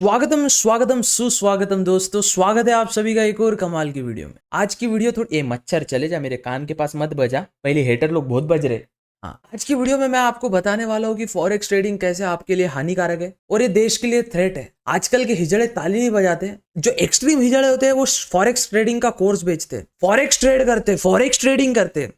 स्वागतम स्वागतम सुस्वागतम दोस्तों, स्वागत है आप सभी का एक और कमाल की वीडियो में। आज की वीडियो थोड़ी ए मच्छर चले जा, मेरे कान के पास मत बजा, पहले हेटर लोग बहुत बज रहे। हाँ, आज की वीडियो में मैं आपको बताने वाला हूँ कि फॉरेक्स ट्रेडिंग कैसे आपके लिए हानिकारक है और ये देश के लिए थ्रेट है। आजकल के हिजड़े ताली नहीं बजाते, जो एक्सट्रीम हिजड़े होते हैं वो फॉरेक्स ट्रेडिंग का कोर्स बेचते हैं, फॉरेक्स ट्रेड करते हैं, फॉरेक्स ट्रेडिंग करते हैं।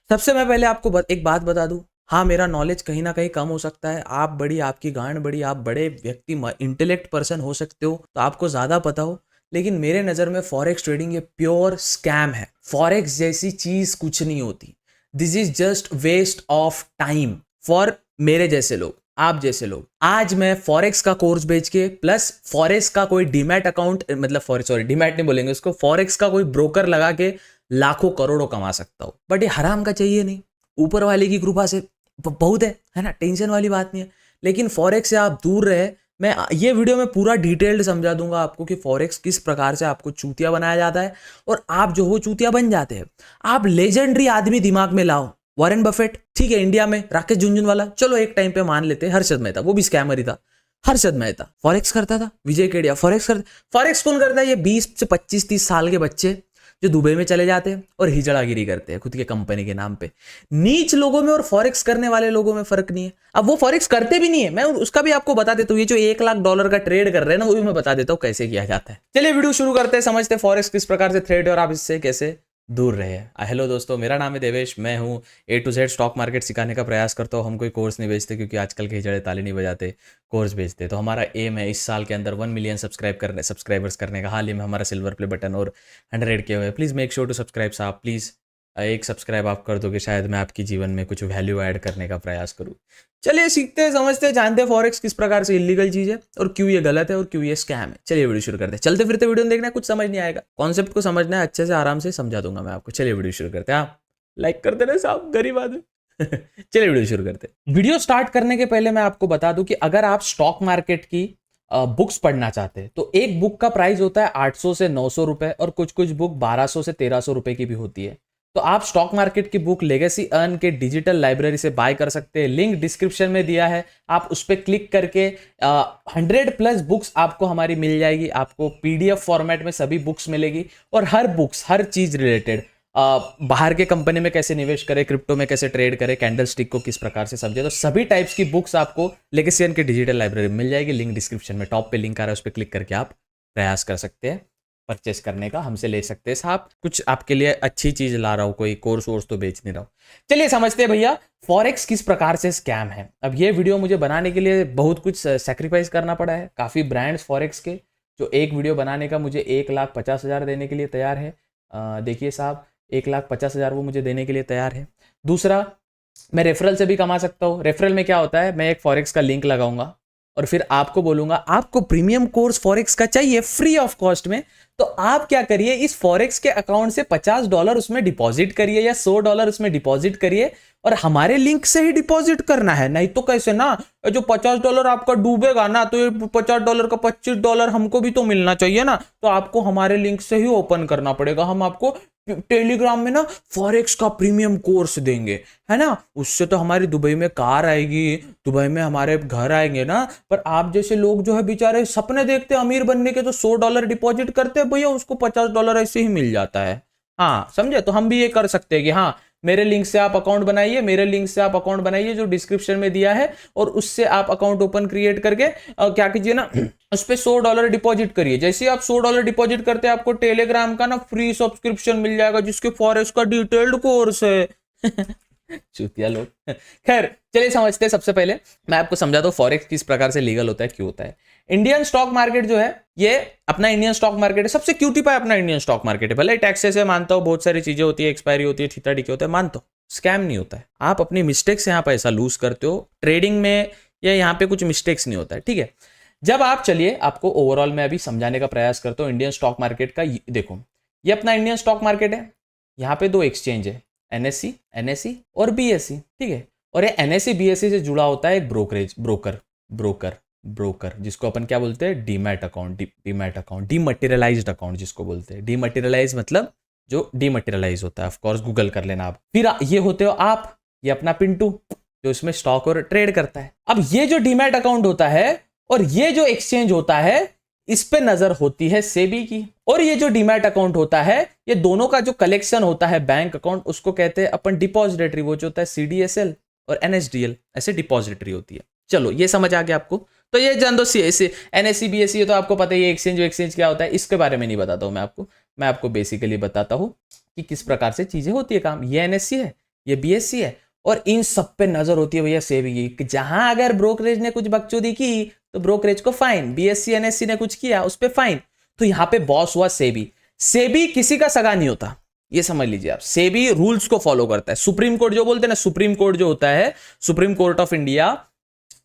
सबसे मैं पहले आपको एक बात बता दूं, हाँ मेरा नॉलेज कहीं ना कहीं कम हो सकता है, आप बड़ी, आपकी गांड बड़ी, आप बड़े व्यक्ति इंटेलेक्ट पर्सन हो सकते हो तो आपको ज़्यादा पता हो, लेकिन मेरे नज़र में फॉरेक्स ट्रेडिंग ये प्योर स्कैम है। फॉरेक्स जैसी चीज़ कुछ नहीं होती। This is just waste of time for मेरे जैसे लोग, आप जैसे लोग। आज मैं फॉरेक्स का कोर्स बेच के प्लस फॉरेक्स का कोई डीमैट अकाउंट, मतलब सॉरी डीमैट नहीं बोलेंगे उसको, फॉरेक्स का कोई ब्रोकर लगा के लाखों करोड़ों कमा सकता हूँ। बट ये हराम का चाहिए नहीं, ऊपर वाले की कृपा से बहुत है ना, टेंशन वाली बात नहीं है। लेकिन फॉरेक्स से आप दूर रहे। मैं ये वीडियो में पूरा डिटेल्ड समझा दूंगा आपको कि फॉरेक्स किस प्रकार से आपको चूतिया बनाया जाता है और आप जो हो चूतिया बन जाते हैं। आप लेजेंडरी आदमी दिमाग में लाओ, वॉरेन बफेट, ठीक है, इंडिया में राकेश झुनझुनवाला, चलो एक टाइम पे मान लेते हैं, हर्षद मेहता, वो भी स्कैमर ही था। हर्षद मेहता फॉरेक्स करता था, विजय केडिया फॉरेक्स करता। फॉरेक्स कौन करता है? ये 20 से 25 30 साल के बच्चे जो दुबई में चले जाते हैं और हिजड़ागिरी करते हैं खुद के कंपनी के नाम पे। नीच लोगों में और फॉरेक्स करने वाले लोगों में फर्क नहीं है। अब वो फॉरेक्स करते भी नहीं है, मैं उसका भी आपको बता देता हूँ। ये जो $1 लाख का ट्रेड कर रहे हैं ना, वो भी मैं बता देता हूँ कैसे किया जाता है। चलिए वीडियो शुरू करते हैं, समझते हैं फॉरेक्स किस प्रकार से थ्रेड है और आप इससे कैसे दूर रहे। हेलो दोस्तों, मेरा नाम है देवेश, मैं हूँ A to Z stock market सिखाने का प्रयास करता हूँ। हम कोई कोर्स नहीं बेचते क्योंकि आजकल के हिजड़े ताली नहीं बजाते, कोर्स बेचते। तो हमारा एम है इस साल के अंदर 1 मिलियन सब्सक्राइबर्स करने का। हाल ही में हमारा सिल्वर प्ले बटन और 100 के हुए। Please make sure to subscribe साहब, प्लीज़ एक सब्सक्राइब आप कर दोगे, शायद मैं आपकी जीवन में कुछ वैल्यू ऐड करने का प्रयास करूँ। चलिए सीखते हैं, समझते हैं, जानते हैं फॉरेक्स किस प्रकार से इलीगल चीज है और क्यों ये गलत है और क्यों ये स्कैम है। चलिए वीडियो शुरू करते हैं। चलते फिरते वीडियो देखना है, कुछ समझ नहीं आएगा, कॉन्सेप्ट को समझना है, अच्छे से आराम से समझा दूंगा मैं आपको। चलिए वीडियो शुरू करते हैं। आप लाइक कर देना साहब, गरीब आदमी। चलिए वीडियो शुरू करते हैं। वीडियो स्टार्ट करने के पहले मैं आपको बता दूं कि अगर आप स्टॉक मार्केट की बुक्स पढ़ना चाहते हैं तो एक बुक का प्राइस होता है 800 से 900 रुपए और कुछ कुछ बुक 1200 से 1300 रुपए की भी होती है। तो आप स्टॉक मार्केट की बुक लेगेसी अर्न के डिजिटल लाइब्रेरी से बाय कर सकते हैं। लिंक डिस्क्रिप्शन में दिया है, आप उस पर क्लिक करके 100+ बुक्स आपको हमारी मिल जाएगी। आपको PDF फॉर्मेट में सभी बुक्स मिलेगी और हर बुक्स, हर चीज रिलेटेड, बाहर के कंपनी में कैसे निवेश करें, क्रिप्टो में कैसे ट्रेड करें, कैंडल स्टिक को किस प्रकार से समझे, तो सभी टाइप्स की बुक्स आपको लेगेसी अर्न के डिजिटल लाइब्रेरी में मिल जाएगी। लिंक डिस्क्रिप्शन में टॉप पे लिंक आ रहा है, उस पर क्लिक करके आप प्रयास कर सकते हैं परचेस करने का, हमसे ले सकते हैं साहब। कुछ आपके लिए अच्छी चीज ला रहा हूं, कोई कोर्स वोर्स तो बेच नहीं रहा हूं। चलिए समझते हैं भैया फॉरेक्स किस प्रकार से स्कैम है। अब ये वीडियो मुझे बनाने के लिए बहुत कुछ सेक्रीफाइस करना पड़ा है। काफी ब्रांड्स फॉरेक्स के जो एक वीडियो बनाने का मुझे 1,50,000 देने के लिए तैयार है। देखिए साहब, 1,50,000 वो मुझे देने के लिए तैयार है। दूसरा, मैं रेफरल से भी कमा सकता हूँ। रेफरल में क्या होता है, मैं एक फॉरेक्स का लिंक लगाऊंगा और फिर आपको बोलूंगा आपको प्रीमियम कोर्स फॉरेक्स का चाहिए फ्री ऑफ कॉस्ट में, तो आप क्या करिए, इस फॉरेक्स के अकाउंट से $50 उसमें डिपॉजिट करिए या $100 उसमें डिपॉजिट करिए और हमारे लिंक से ही डिपॉजिट करना है। नहीं तो कैसे ना, जो $50 आपका डूबेगा ना, तो ये $50 का $25 हमको भी तो मिलना चाहिए ना। तो आपको हमारे लिंक से ही ओपन करना पड़ेगा। हम आपको टेलीग्राम में ना फॉरेक्स का प्रीमियम कोर्स देंगे, है ना। उससे तो हमारी दुबई में कार आएगी, दुबई में हमारे घर आएंगे ना। पर आप जैसे लोग जो है बेचारे सपने देखते अमीर बनने के, तो $100 डिपॉजिट करते हैं भैया, उसको $50 ऐसे ही मिल जाता है। हाँ समझे, तो हम भी ये कर सकते हैं कि हाँ मेरे लिंक से आप अकाउंट बनाइए, मेरे लिंक से आप अकाउंट बनाइए जो डिस्क्रिप्शन में दिया है, और उससे आप अकाउंट ओपन क्रिएट करके क्या कीजिए ना, उस पर $100 डिपॉजिट करिए। जैसे आप $100 डिपॉजिट करते हैं, आपको टेलीग्राम का ना फ्री सब्सक्रिप्शन मिल जाएगा जिसके फॉरेक्स का डिटेल्ड कोर्स है। चूतिया लोग। खैर चलिए समझते हैं। सबसे पहले मैं आपको समझा दूं फॉरेक्स किस प्रकार से लीगल होता है, क्यों होता है। इंडियन स्टॉक मार्केट जो है, ये अपना इंडियन स्टॉक मार्केट है, सबसे क्यूटी पाए अपना इंडियन स्टॉक मार्केट है। भले टैक्सेस है, मानता हूं, बहुत सारी चीजें होती है, एक्सपायरी होती है, ठीता ठीके होता है, मानता हूं, स्कैम नहीं होता है। आप अपनी मिस्टेक से यहाँ पैसा लूज करते हो ट्रेडिंग में, या यहाँ पे कुछ मिस्टेक्स नहीं होता है, ठीक है। जब आप, चलिए आपको ओवरऑल में अभी समझाने का प्रयास करता हूँ इंडियन स्टॉक मार्केट का। देखो ये अपना इंडियन स्टॉक मार्केट है, यहाँ पे 2 एक्सचेंज है, NSE और BSE, ठीक है। और ये NSE BSE से जुड़ा होता है एक ब्रोकर जिसको अपन क्या बोलते हैं, डीमैट अकाउंट, डीमटेरियलाइज्ड अकाउंट जिसको बोलते हैं। डीमटेरियलाइज मतलब जो डीमटेरियलाइज होता है, ऑफ कोर्स गूगल कर लेना आप। फिर ये होते हो आप, ये अपना पिंटू जो इसमें स्टॉक और ट्रेड करता है। अब ये जो डीमैट अकाउंट होता है और ये जो एक्सचेंज होता है इस पे नजर होती है सेबी की। और ये जो डीमैट अकाउंट होता है, ये दोनों का जो कलेक्शन होता है बैंक अकाउंट, उसको कहते हैं अपन डिपॉजिटरी। वो जो होता है सीडीएसएल और एनएसडीएल, ऐसे डिपॉजिटरी होती है। चलो ये समझ आ गया आपको। तो ये जान दो एनएससी बीएससी, तो आपको पता है ये एक्सचेंज क्या होता है, इसके बारे में नहीं बताता हूं मैं आपको बेसिकली बताता हूं कि किस प्रकार से चीजें होती है काम। ये एनएससी है, ये बीएससी है, और इन सब पे नजर होती है भैया सेबी की। जहां अगर ब्रोकरेज ने कुछ बकचोदी की तो ब्रोकरेज को फाइन, बीएससी एनएससी ने कुछ किया उस पे फाइन। तो यहां पे बॉस हुआ सेबी। सेबी किसी का सगा नहीं होता, ये समझ लीजिए आप। सेबी रूल्स को फॉलो करता है। सुप्रीम कोर्ट जो बोलते हैं ना, सुप्रीम कोर्ट जो होता है, सुप्रीम कोर्ट ऑफ इंडिया,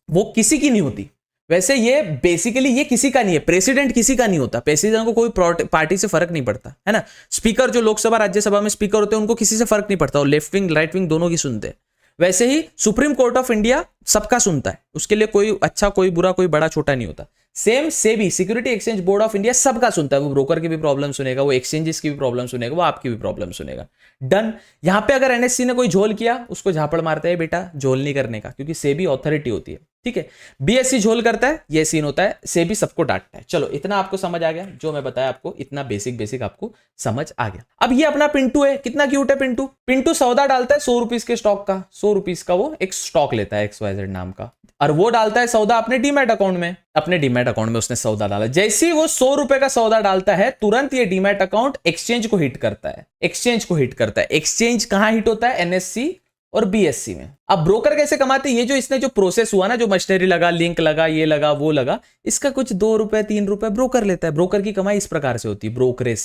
वो किसी की नहीं होती। वैसे ये बेसिकली ये किसी का नहीं है, प्रेसिडेंट किसी का नहीं होता। प्रेसिडेंट को कोई पार्टी से फर्क नहीं पड़ता, है ना। स्पीकर जो लोकसभा राज्यसभा में स्पीकर होते हैं उनको किसी से फर्क नहीं पड़ता, और लेफ्ट विंग राइट विंग दोनों की सुनते हैं। वैसे ही सुप्रीम कोर्ट ऑफ इंडिया सबका सुनता है, उसके लिए कोई अच्छा कोई बुरा कोई बड़ा छोटा नहीं होता। Same SEBI security exchange board of India सबका सुनता है। वो ब्रोकर की भी प्रॉब्लम सुनेगा, वो एक्सचेंजेस की भी प्रॉब्लम सुनेगा, वो आपकी भी प्रॉब्लम सुनेगा। डन। यहां पे अगर एनएससी ने कोई झोल किया, उसको झापड़ मारता है बेटा, झोल नहीं करने का, क्योंकि सेबी ऑथोरिटी होती है, ठीक है। बीएससी झोल करता है, ये सीन होता है, सेबी सबको डांटता है। चलो इतना आपको समझ आ गया, जो मैं बताया आपको इतना बेसिक आपको समझ आ गया। अब ये अपना पिंटू है, कितना क्यूट है पिंटू। पिंटू सौदा डालता है 100 रुपीज के स्टॉक का, 100 रुपीज का वो एक स्टॉक लेता है XYZ नाम का, और वो डालता है सौदा अपने डीमैट अकाउंट में। अपने डीमैट अकाउंट में उसने सौदा डाला। जैसे ही वो 100 रुपए का सौदा डालता है, तुरंत ये डीमैट अकाउंट एक्सचेंज को हिट करता है। एक्सचेंज कहां हिट होता है? एनएससी और बीएससी में। अब ब्रोकर कैसे कमाते हैं? ये जो इसने जो प्रोसेस हुआ ना, जो मशीनरी लगा, लिंक लगा, ये लगा वो लगा, इसका कुछ 2 रुपए 3 रुपए ब्रोकर लेता है। ब्रोकर की कमाई इस प्रकार से होती है, ब्रोकरेज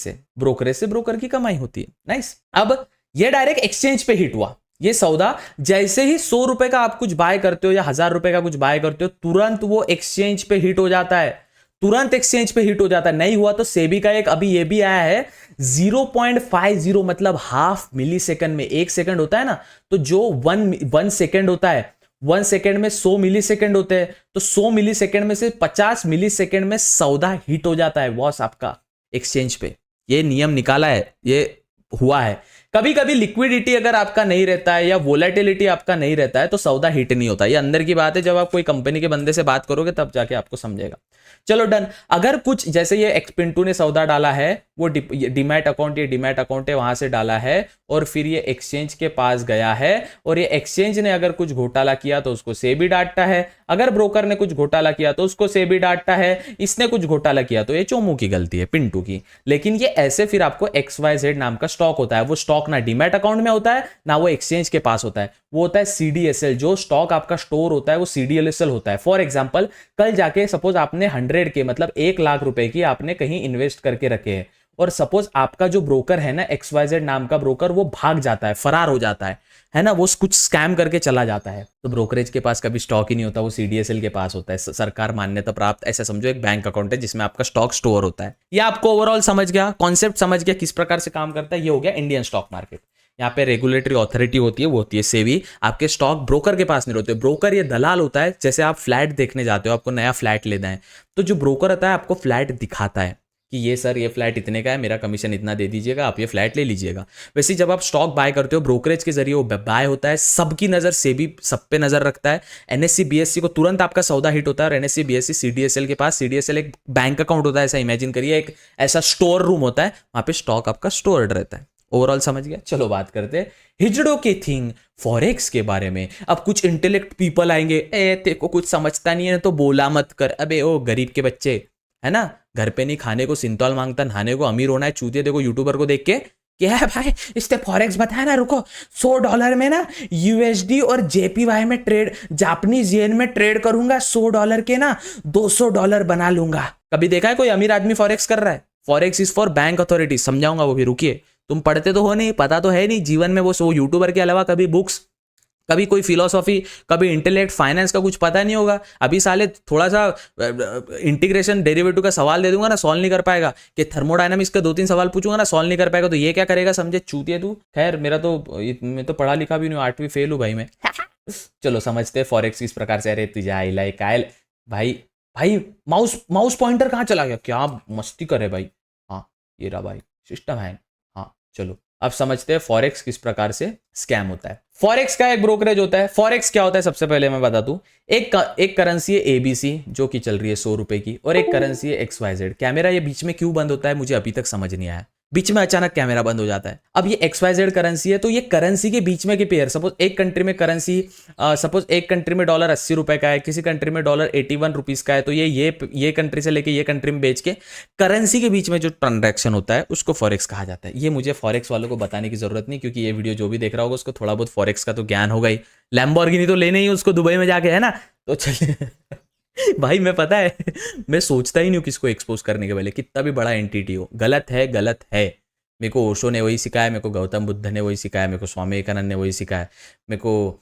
से ब्रोकर की कमाई होती है। नाइस। अब ये डायरेक्ट एक्सचेंज पे हिट हुआ ये सौदा। जैसे ही 100 रुपए का आप कुछ बाय करते हो या 1000 रुपए का कुछ बाय करते हो, तुरंत वो एक्सचेंज पे हिट हो जाता है। नहीं हुआ तो सेबी का एक अभी ये भी आया है 0.50, मतलब हाफ मिली सेकंड में। 1 सेकंड होता है ना, तो जो 1 सेकंड होता है, 1 सेकंड में 100 मिली सेकंड होते हैं, तो 100 मिली सेकंड में से 50 मिली सेकंड में सौदा हिट हो जाता है बॉस आपका एक्सचेंज पे। ये नियम निकाला है, ये हुआ है। कभी कभी लिक्विडिटी अगर आपका नहीं रहता है या वोलेटिलिटी आपका नहीं रहता है तो सौदा हिट नहीं होता। ये अंदर की बात है, जब आप कोई कंपनी के बंदे से बात करोगे तब जाके आपको समझेगा। चलो डन। अगर कुछ जैसे ये पिंटू ने सौदा डाला है, वो डीमैट अकाउंट, ये डीमैट अकाउंट है, वहां से डाला है, और फिर ये एक्सचेंज के पास गया है, और ये एक्सचेंज ने अगर कुछ घोटाला किया तो उसको सेबी डांटता है। अगर ब्रोकर ने कुछ घोटाला किया तो उसको सेबी डांटता है। इसने कुछ घोटाला किया तो ये चोमू की गलती है, पिंटू की। लेकिन ये ऐसे फिर आपको XYZ नाम का स्टॉक होता है। वो स्टॉक ना डीमैट अकाउंट में होता है, ना वो एक्सचेंज के पास होता है, वो होता है CDSL। जो स्टॉक आपका स्टोर होता है वो CDSL होता है। फॉर एग्जाम्पल, कल जाके सपोज आपने 100 के मतलब 1 लाख रुपए की आपने कहीं इन्वेस्ट करके रखे हैं, और सपोज आपका जो ब्रोकर है ना, XYZ नाम का ब्रोकर, वो भाग जाता है, फरार हो जाता है ना, वो कुछ स्कैम करके चला जाता है, तो ब्रोकरेज के पास कभी स्टॉक ही नहीं होता, वो CDSL के पास होता है। सरकार मान्यता प्राप्त ऐसा समझो एक बैंक अकाउंट है जिसमें आपका स्टॉक स्टोर होता है। ये आपको ओवरऑल समझ गया, कॉन्सेप्ट समझ गया किस प्रकार से काम करता है। ये हो गया इंडियन स्टॉक मार्केट। यहाँ पे रेगुलेटरी अथॉरिटी होती है, वो होती है सेबी। आपके स्टॉक ब्रोकर के पास नहीं होते। ब्रोकर ये दलाल होता है। जैसे आप फ्लैट देखने जाते हो, आपको नया फ्लैट लेना है, तो जो ब्रोकर होता है आपको फ्लैट दिखाता है कि ये सर ये फ्लैट इतने का है, मेरा कमीशन इतना दे दीजिएगा, आप ये फ्लैट ले लीजिएगा। वैसे जब आप स्टॉक बाय करते हो ब्रोकरेज के जरिए, वो बाय होता है, सबकी नजर सेबी सब पे नजर रखता है। एनएससी बीएससी को तुरंत आपका सौदा हिट होता है, और एनएससी बीएससी CDSL के पास, CDSL एक बैंक अकाउंट होता है, ऐसा इमेजिन करिए, एक ऐसा स्टोर रूम होता है, वहां पे स्टॉक आपका स्टोर्ड रहता है। ओवरऑल समझ गया। चलो बात करते हैं हिजड़ों के थिंग फॉरेक्स के बारे में। अब कुछ इंटेलेक्ट पीपल आएंगे, तेरे को कुछ समझता नहीं है तो बोला मत कर। अबे ओ गरीब के बच्चे, है ना, घर पे नहीं खाने को सिंतौल मांगता, नहाने को अमीर होना है। चूतिया देखो यूट्यूबर को देख के, क्या है भाई इसने फॉरेक्स बताया ना, रुको $100 में ना USD और JPY में ट्रेड, जापानीज येन में ट्रेड करूंगा, $100 के ना $200 बना लूंगा। कभी देखा है कोई अमीर आदमी फॉरेक्स कर रहा है? Forex is for bank authority, समझाऊंगा वो भी, रुकिए। तुम पढ़ते तो हो नहीं, पता तो है नहीं जीवन में। वो यूट्यूबर के अलावा कभी बुक्स, कभी कोई फिलोसॉफी, कभी इंटेलेक्ट, फाइनेंस का कुछ पता नहीं होगा। अभी साले थोड़ा सा इंटीग्रेशन डेरिवेटिव का सवाल दे दूंगा ना, सॉल्व नहीं कर पाएगा। कि थर्मोडायनामिक्स का 2-3 सवाल पूछूंगा ना, सॉल्व नहीं कर पाएगा, तो ये क्या करेगा समझे, चूतिया तू। खैर मेरा तो, मैं तो पढ़ा लिखा भी नहीं हूँ, 8वीं फेल हूँ भाई मैं। चलो समझते हैं फॉरेक्स किस प्रकार से। अरे तुझे आई लाइक कायल भाई, माउस पॉइंटर कहाँ चला गया? क्या मस्ती करे भाई। हाँ ये रहा भाई, सिस्टम है। हाँ चलो अब समझते हैं फॉरेक्स किस प्रकार से स्कैम होता है। फॉरेक्स का एक ब्रोकरेज होता है। फॉरेक्स क्या होता है सबसे पहले मैं बता दूं, एक करेंसी है एबीसी जो कि चल रही है 100 रुपए की, और एक करेंसी है XYZ। कैमरा ये बीच में क्यों बंद होता है मुझे अभी तक समझ नहीं आया, बीच में अचानक कैमरा बंद हो जाता है। अब ये XYZ करेंसी है, तो ये करेंसी के बीच में के पेयर, सपोज एक कंट्री में करेंसी, सपोज एक कंट्री में डॉलर 80 रुपए का है, किसी कंट्री में डॉलर 81 रुपीज का है, तो ये कंट्री से लेके ये कंट्री में बेच के करेंसी के बीच में जो ट्रांजैक्शन होता है उसको फॉरेक्स कहा जाता है। ये मुझे फॉरेक्स वालों को बताने की जरूरत नहीं, क्योंकि ये वीडियो जो भी देख रहा होगा उसको थोड़ा बहुत फॉरेक्स का तो ज्ञान होगा ही। लैम्बोर्गिनी तो लेने ही उसको दुबई में जाके, है ना। तो चलिए भाई मैं पता है मैं सोचता ही नहीं हूँ किसको एक्सपोज करने के पहले, कितना भी बड़ा एंटिटी हो। गलत है, गलत है। मेरे को ओशो ने वही सिखाया, मेरे को गौतम बुद्ध ने वही सिखाया, मेरे को स्वामी विवेकानंद ने वही सिखाया, मेरे को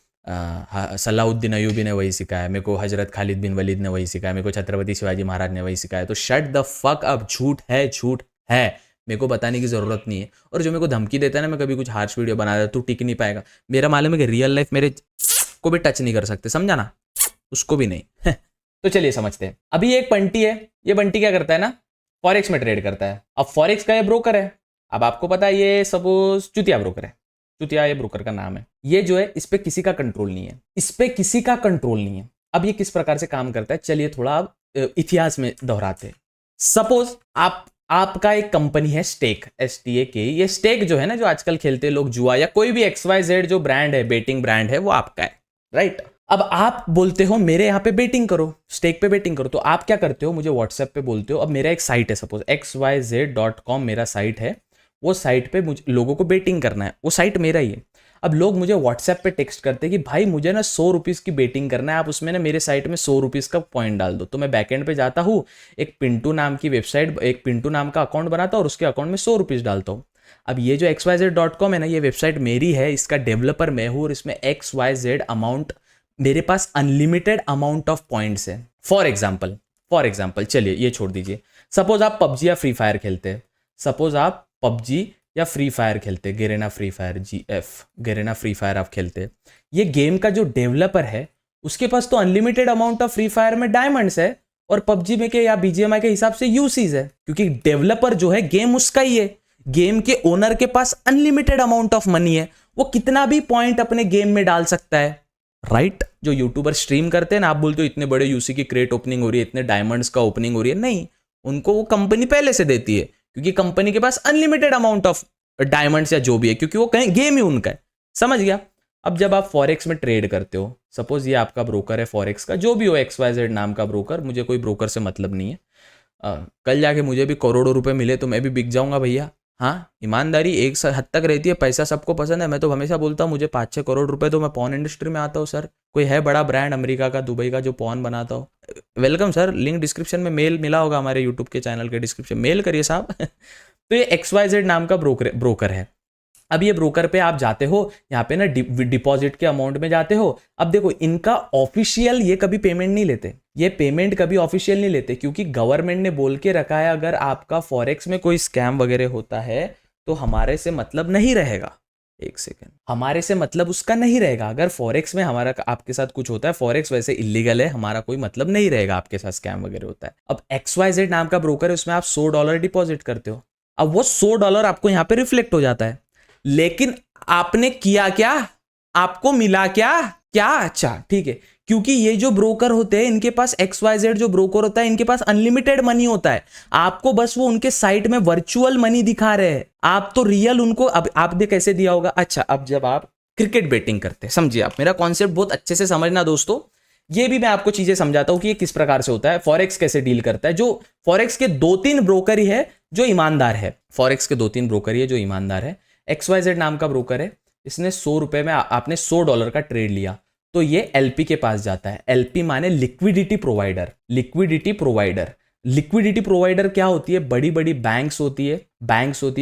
सलाहुद्दीन अयूबी ने वही सिखाया, मेरे को हजरत खालिद बिन वलीद ने वही सिखाया, मेरे को छत्रपति शिवाजी महाराज ने वही सिखाया। तो शट द फक अप, झूठ है, झूठ है, मेरे को बताने की जरूरत नहीं है। और जो मेरे को धमकी देता है ना, मैं कभी कुछ हार्श वीडियो बना देता, तू टिक नहीं पाएगा। मेरा मालूम है कि रियल लाइफ मेरे को भी टच नहीं कर सकते, समझा ना, उसको भी नहीं तो चलिए समझते हैं। अभी एक बंटी है, ये बंटी क्या करता है ना, फॉरेक्स में ट्रेड करता है। अब फॉरेक्स का ये ब्रोकर है। अब आपको पता है ये सपोज चुतिया ब्रोकर है, चुतिया ये ब्रोकर का नाम है। ये जो है इस पे किसी का कंट्रोल नहीं है, इस पे किसी का कंट्रोल नहीं है। अब ये किस प्रकार से काम करता है, चलिए थोड़ा इतिहास में दोहराते हैं। सपोज आपका एक कंपनी है स्टेक, STAK। ये स्टेक जो है ना, जो आजकल खेलते हैं लोग जुआ, या कोई भी XYZ जो ब्रांड है, बेटिंग ब्रांड है, वो आपका है, राइट। अब आप बोलते हो मेरे यहाँ पे बेटिंग करो, स्टेक पे बेटिंग करो, तो आप क्या करते हो, मुझे व्हाट्सएप पे बोलते हो। अब मेरा एक साइट है, सपोज xyz.com मेरा साइट है, वो साइट पे मुझे लोगों को बेटिंग करना है, वो साइट मेरा ही है। अब लोग मुझे व्हाट्सएप पे टेक्स्ट करते हैं कि भाई मुझे ना 100 रुपीज़ की बेटिंग करना है, आप उसमें ना मेरे साइट में 100 रुपीज़ का पॉइंट डाल दो। तो मैं बैकएंड पे जाता हूँ, एक पिंटू नाम की वेबसाइट, एक पिंटू नाम का अकाउंट बनाता हूँ और उसके अकाउंट में 100 रुपीज़ डालता हूँ। अब ये जो xyz.com है ना, ये वेबसाइट मेरी है, इसका डेवलपर मैं हूँ, और इसमें XYZ अमाउंट, मेरे पास अनलिमिटेड अमाउंट ऑफ पॉइंट्स है। फॉर एग्जाम्पल चलिए ये छोड़ दीजिए, सपोज आप पबजी या फ्री फायर खेलते हैं, सपोज आप पबजी या फ्री फायर खेलते, Garena free fire, Garena free fire आप खेलते। ये गेम का जो डेवलपर है उसके पास तो unlimited amount of free fire में डायमंड्स है, और पबजी में के या BGMI के हिसाब से यूसीज है, क्योंकि डेवलपर जो है गेम उसका ही है। गेम के ओनर के पास अनलिमिटेड अमाउंट ऑफ मनी है, वो कितना भी पॉइंट अपने गेम में डाल सकता है, राइट। जो यूट्यूबर स्ट्रीम करते हैं ना, आप बोलते हो इतने बड़े यूसी की क्रेट ओपनिंग हो रही है, इतने डायमंड्स का ओपनिंग हो रही है, नहीं, उनको वो कंपनी पहले से देती है, क्योंकि कंपनी के पास अनलिमिटेड अमाउंट ऑफ डायमंड्स या जो भी है, क्योंकि वो कहीं गेम ही उनका है, समझ गया। अब जब आप फॉरेक्स में ट्रेड करते हो, सपोज ये आपका ब्रोकर है फॉरेक्स का, जो भी हो, XYZ नाम का ब्रोकर, मुझे कोई ब्रोकर से मतलब नहीं है। कल जाके मुझे भी करोड़ों रुपए मिले तो मैं भी बिक जाऊंगा भैया। हाँ, ईमानदारी एक हद तक रहती है, पैसा सबको पसंद है। मैं तो हमेशा बोलता हूँ मुझे 5-6 करोड़ रुपए तो मैं पॉर्न इंडस्ट्री में आता हूँ सर। कोई है बड़ा ब्रांड अमेरिका का, दुबई का, जो पॉर्न बनाता हो, वेलकम सर। लिंक डिस्क्रिप्शन में, मेल मिला होगा हमारे यूट्यूब के चैनल के डिस्क्रिप्शन, मेल करिए साहब तो ये XYZ नाम का ब्रोकर है। अब ये ब्रोकर पे आप जाते हो, यहाँ पे ना डिपॉजिट के अमाउंट में जाते हो। अब देखो इनका ऑफिशियल ये कभी पेमेंट नहीं लेते, ये पेमेंट कभी ऑफिशियल नहीं लेते, क्योंकि गवर्नमेंट ने बोल के रखा है अगर आपका फॉरेक्स में कोई स्कैम वगैरह होता है तो हमारे से मतलब नहीं रहेगा। एक सेकेंड, हमारे से मतलब उसका नहीं रहेगा। अगर फॉरेक्स में हमारा आपके साथ कुछ होता है, फॉरेक्स वैसे इलीगल है, हमारा कोई मतलब नहीं रहेगा, आपके साथ स्कैम वगैरह होता है। अब XYZ नाम का ब्रोकर है, उसमें आप $100 डिपॉजिट करते हो। अब वो $100 आपको यहाँ पे रिफ्लेक्ट हो जाता है, लेकिन आपने किया क्या, आपको मिला क्या, अच्छा ठीक है, क्योंकि ये जो ब्रोकर होते हैं इनके पास, XYZ जो ब्रोकर होता है इनके पास अनलिमिटेड मनी होता है। आपको बस वो उनके साइट में वर्चुअल मनी दिखा रहे हैं, आप तो रियल उनको, अब आपने कैसे दिया होगा। अच्छा, अब जब आप क्रिकेट बेटिंग करते हैं, समझिए आप मेरा कॉन्सेप्ट बहुत अच्छे से समझना दोस्तों, ये भी मैं आपको चीजें समझाता हूं कि ये किस प्रकार से होता है, फॉरेक्स कैसे डील करता है। जो फॉरेक्स के 2-3 ब्रोकर ही है जो ईमानदार है, फॉरेक्स के 2-3 ब्रोकर ही है जो ईमानदार है। XYZ नाम का ब्रोकर है, इसने $100 में, आपने $100 का ट्रेड लिया तो ये LP के पास जाता है। LP माने लिक्विडिटी प्रोवाइडर। लिक्विडिटी प्रोवाइडर क्या होती है, बड़ी बड़ी बैंक्स होती है,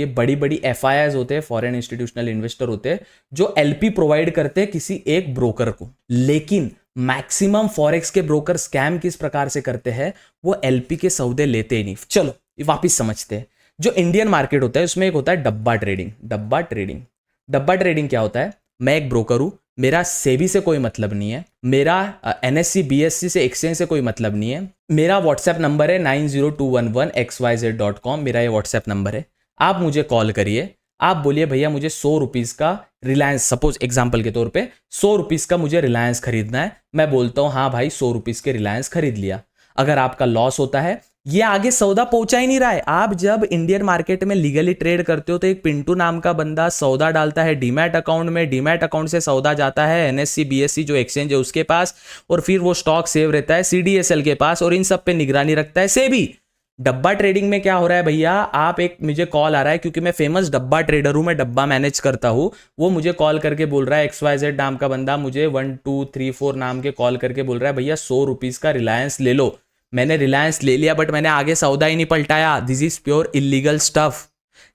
बड़ी बड़ी FIIs होते हैं, फॉरेन इंस्टीट्यूशनल इन्वेस्टर होते हैं, जो LP प्रोवाइड करते हैं किसी एक ब्रोकर को। लेकिन मैक्सिमम फॉरेक्स के ब्रोकर स्कैम किस प्रकार से करते हैं, वो LP के सौदे लेते ही नहीं। चलो वापिस समझते हैं। जो इंडियन मार्केट होता है उसमें एक होता है डब्बा ट्रेडिंग क्या होता है, मैं एक ब्रोकर हूं, मेरा सेबी से कोई मतलब नहीं है, मेरा NSE BSE से एक्सचेंज से कोई मतलब नहीं है, मेरा व्हाट्सएप नंबर है 90211xyz.com, मेरा ये व्हाट्सएप नंबर है। आप मुझे कॉल करिए, आप बोलिए भैया मुझे 100 रुपीज़ का रिलायंस, सपोज एग्जाम्पल के तौर पे 100 रुपीज़ का मुझे रिलायंस खरीदना है, मैं बोलता हूँ हाँ भाई 100 रुपीज़ के रिलायंस खरीद लिया। अगर आपका लॉस होता है, ये आगे सौदा पहुंचा ही नहीं रहा है। आप जब इंडियन मार्केट में लीगली ट्रेड करते हो तो एक पिंटू नाम का बंदा सौदा डालता है डीमैट अकाउंट में, डीमैट अकाउंट से सौदा जाता है एनएससी बीएससी जो एक्सचेंज है उसके पास, और फिर वो स्टॉक सेव रहता है सीडीएसएल के पास, और इन सब पे निगरानी रखता है सेबी। डब्बा ट्रेडिंग में क्या हो रहा है भैया, आप एक, मुझे कॉल आ रहा है क्योंकि मैं फेमस डब्बा ट्रेडर हूं, मैं डब्बा मैनेज करता हूं, वो मुझे कॉल करके बोल रहा है XYZ नाम का बंदा मुझे 1 2 3 4 नाम के कॉल करके बोल रहा है भैया 100 रुपीज़ का रिलायंस ले लो। मैंने रिलायंस ले लिया बट मैंने आगे सौदा ही नहीं पलटाया। This is pure illegal stuff.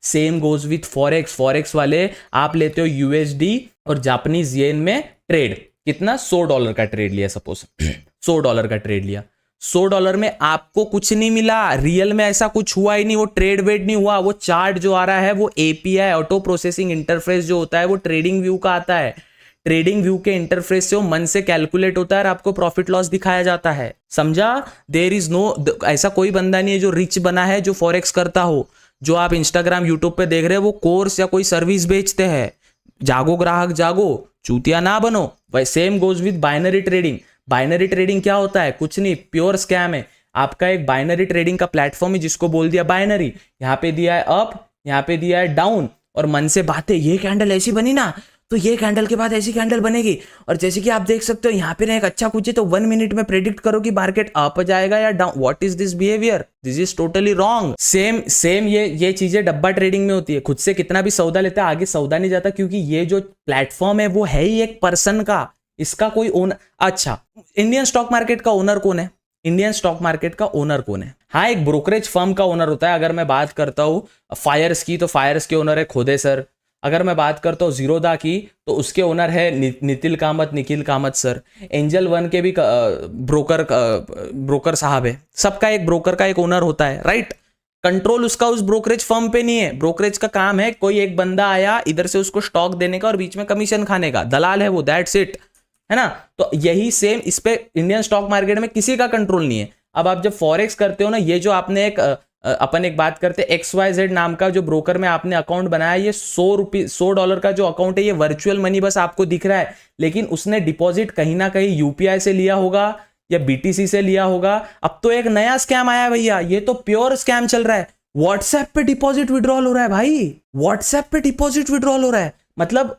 Same goes with forex. Forex वाले आप लेते हो यूएसडी और जापानीज येन में ट्रेड, कितना $100 का ट्रेड लिया, सपोज $100 का ट्रेड लिया, $100 में आपको कुछ नहीं मिला, रियल में ऐसा कुछ हुआ ही नहीं, वो ट्रेड वेड नहीं हुआ। वो चार्ट जो आ रहा है वो एपीआई ऑटो प्रोसेसिंग इंटरफेस जो होता है वो ट्रेडिंग व्यू का आता है। ट्रेडिंग व्यू के इंटरफेस से वो मन से कैलकुलेट होता है और आपको प्रॉफिट लॉस दिखाया जाता है, समझा। देयर इज नो, ऐसा कोई बंदा नहीं है जो रिच बना है जो फॉरेक्स करता हो। जो आप इंस्टाग्राम यूट्यूब पे देख रहे हो वो कोर्स या कोई सर्विस बेचते हैं। जागो ग्राहक जागो, चूतिया ना बनो। भाई same goes with binary trading. Binary trading क्या होता है, कुछ नहीं, प्योर स्कैम है। आपका एक बाइनरी ट्रेडिंग का प्लेटफॉर्म है जिसको बोल दिया बाइनरी, यहाँ पे दिया है अप, यहाँ पे दिया है डाउन, और मन से बातें, ये कैंडल ऐसी बनी ना तो ये कैंडल के बाद ऐसी कैंडल बनेगी, और जैसे कि आप देख सकते हो यहाँ पे ना एक अच्छा कुछ है तो 1 मिनट में प्रेडिक्ट करो कि मार्केट अप जाएगा या down. What is this behaviour, this is totally wrong. Same ये चीजें डब्बा ट्रेडिंग में होती है। खुद से कितना भी सौदा लेता है आगे सौदा नहीं जाता, क्योंकि ये जो प्लेटफॉर्म है वो है ही एक पर्सन का, इसका कोई ओनर। अच्छा, इंडियन स्टॉक मार्केट का ओनर कौन है, इंडियन स्टॉक मार्केट का ओनर कौन है? हाँ, एक ब्रोकरेज फर्म का ओनर होता है। अगर मैं बात करता हूँ फायर्स की तो फायर्स के ओनर है खोदे सर। अगर मैं बात करता हूँ जीरोदा की तो उसके ओनर है Nikhil Kamat sir. Angel one के भी ब्रोकर साहब है। सबका एक ब्रोकर का एक ओनर होता है, राइट। कंट्रोल उसका उस ब्रोकरेज फर्म पे नहीं है। ब्रोकरेज का काम है कोई एक बंदा आया इधर से उसको स्टॉक देने का और बीच में कमीशन खाने का, दलाल है वो, दैट्स इट, है ना। तो यही सेम इस पे इंडियन स्टॉक मार्केट में किसी का कंट्रोल नहीं है। अब आप जब फॉरेक्स करते हो ना, ये जो आपने अपन एक बात करते हैं XYZ नाम का जो ब्रोकर में आपने अकाउंट बनाया, ये $100 का जो अकाउंट है ये वर्चुअल मनी बस आपको दिख रहा है, लेकिन उसने डिपॉजिट कहीं ना कहीं यूपीआई से लिया होगा या बीटीसी से लिया होगा। अब तो एक नया स्कैम आया भैया, ये तो प्योर स्कैम चल रहा है। व्हाट्सएप पे डिपॉजिट विड्रॉल हो रहा है भाई, व्हाट्सएप पे डिपॉजिट विड्रॉल हो रहा है। मतलब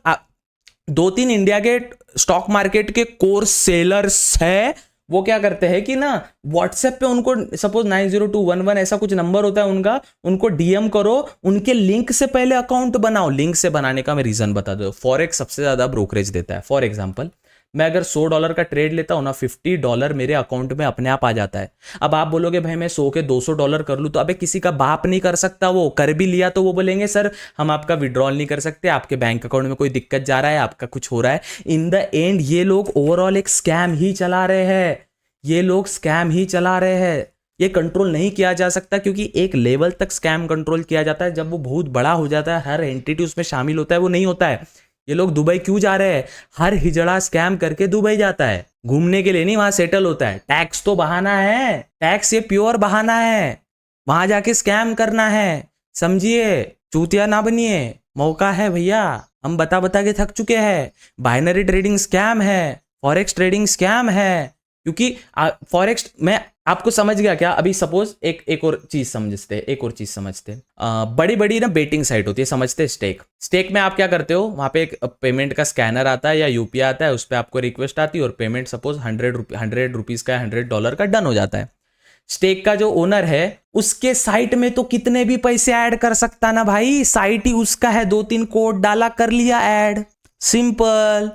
2-3 इंडिया के स्टॉक मार्केट के कोर सेलर्स है, वो क्या करते हैं कि ना व्हाट्सएप पे उनको सपोज 90211 ऐसा कुछ नंबर होता है उनका, उनको डीएम करो, उनके लिंक से पहले अकाउंट बनाओ। लिंक से बनाने का मैं रीजन बता दो, फॉरेक्स सबसे ज्यादा ब्रोकरेज देता है। फॉर एग्जांपल, मैं अगर $100 का ट्रेड लेता हूं ना, $50 मेरे अकाउंट में अपने आप आ जाता है। अब आप बोलोगे भाई मैं 100 के $200 कर लूं, तो अबे किसी का बाप नहीं कर सकता, वो कर भी लिया तो वो बोलेंगे सर हम आपका विड्रॉल नहीं कर सकते, आपके बैंक अकाउंट में कोई दिक्कत जा रहा है, आपका कुछ हो रहा है। इन द एंड ये लोग ओवरऑल एक स्कैम ही चला रहे हैं, ये लोग स्कैम ही चला रहे हैं। ये कंट्रोल नहीं किया जा सकता, क्योंकि एक लेवल तक स्कैम कंट्रोल किया जाता है, जब वो बहुत बड़ा हो जाता है, हर एंटिटी उसमें शामिल होता है, वो नहीं होता है। ये लोग दुबई क्यों जा रहे हैं? हर हिजड़ा स्कैम करके दुबई जाता है, घूमने के लिए नहीं, वहां सेटल होता है। टैक्स तो बहाना है, टैक्स ये प्योर बहाना है, वहां जाके स्कैम करना है, समझिए। चूतिया ना बनिए, मौका है भैया, हम बता के थक चुके हैं। बाइनरी ट्रेडिंग स्कैम है, फॉरेक्स ट्रेडिंग स्कैम है, क्योंकि फॉरेक्स में आपको समझ गया क्या? अभी सपोज एक और चीज समझते हैं, बड़ी बड़ी ना बेटिंग साइट होती है, समझते हैं। स्टेक में आप क्या करते हो, वहां पे एक पेमेंट का स्कैनर आता है या यूपीआई आता है, उस पर आपको रिक्वेस्ट आती है और पेमेंट सपोज 100 रुपीज का, $100 का डन हो जाता है। स्टेक का जो ओनर है उसके साइट में तो कितने भी पैसे ऐड कर सकता ना भाई, साइट ही उसका है, 2-3 कोड डाला, कर लिया ऐड, सिंपल,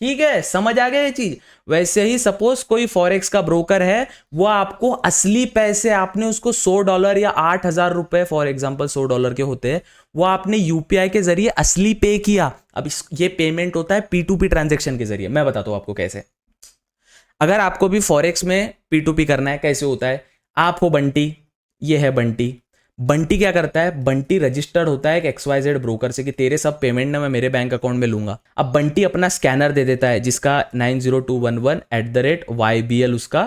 ठीक है, समझ आ गया ये चीज। वैसे ही सपोज कोई फॉरेक्स का ब्रोकर है, वो आपको असली पैसे, आपने उसको $100 या 8,000 रुपए, फॉर एग्जांपल $100 के होते हैं, वो आपने यूपीआई के जरिए असली पे किया। अब ये पेमेंट होता है P2P ट्रांजेक्शन के जरिए। मैं बताता हूं आपको कैसे। अगर आपको भी फॉरेक्स में P2P करना है, कैसे होता है? आप हो बंटी, ये है बंटी। बंटी क्या करता है? बंटी रजिस्टर्ड होता है एक XYZ ब्रोकर से कि तेरे सब पेमेंट ना मैं मेरे बैंक अकाउंट में लूंगा। अब बंटी अपना स्कैनर दे देता है जिसका 90211 @YBL उसका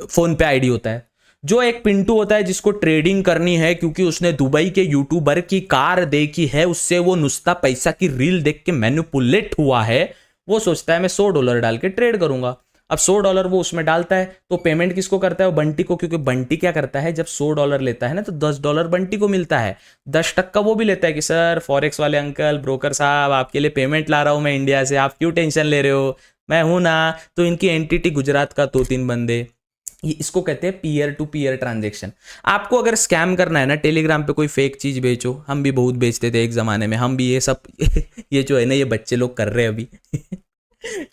फोन पे आईडी होता है। जो एक पिंटू होता है जिसको ट्रेडिंग करनी है क्योंकि उसने दुबई के यूट्यूबर की कार देखी है, उससे वो नुस्ता पैसा की रील देख के मैनिपुलेट हुआ है, वो सोचता है मैं $100 डाल के ट्रेड करूंगा। अब $100 वो उसमें डालता है तो पेमेंट किसको करता है? वो बंटी को, क्योंकि बंटी क्या करता है, जब $100 लेता है ना तो $10 बंटी को मिलता है, 10% वो भी लेता है कि सर फॉरेक्स वाले अंकल, ब्रोकर साहब, आपके लिए पेमेंट ला रहा हूं मैं इंडिया से, आप क्यों टेंशन ले रहे हो, मैं हूं ना। तो इनकी एंटिटी गुजरात का 2-3 बंदे, ये इसको कहते हैं पीयर टू पीयर ट्रांजेक्शन। आपको अगर स्कैम करना है ना, टेलीग्राम पे कोई फेक चीज बेचो, हम भी बहुत बेचते थे एक जमाने में, हम भी ये सब ये जो है ना ये बच्चे लोग कर रहे हैं अभी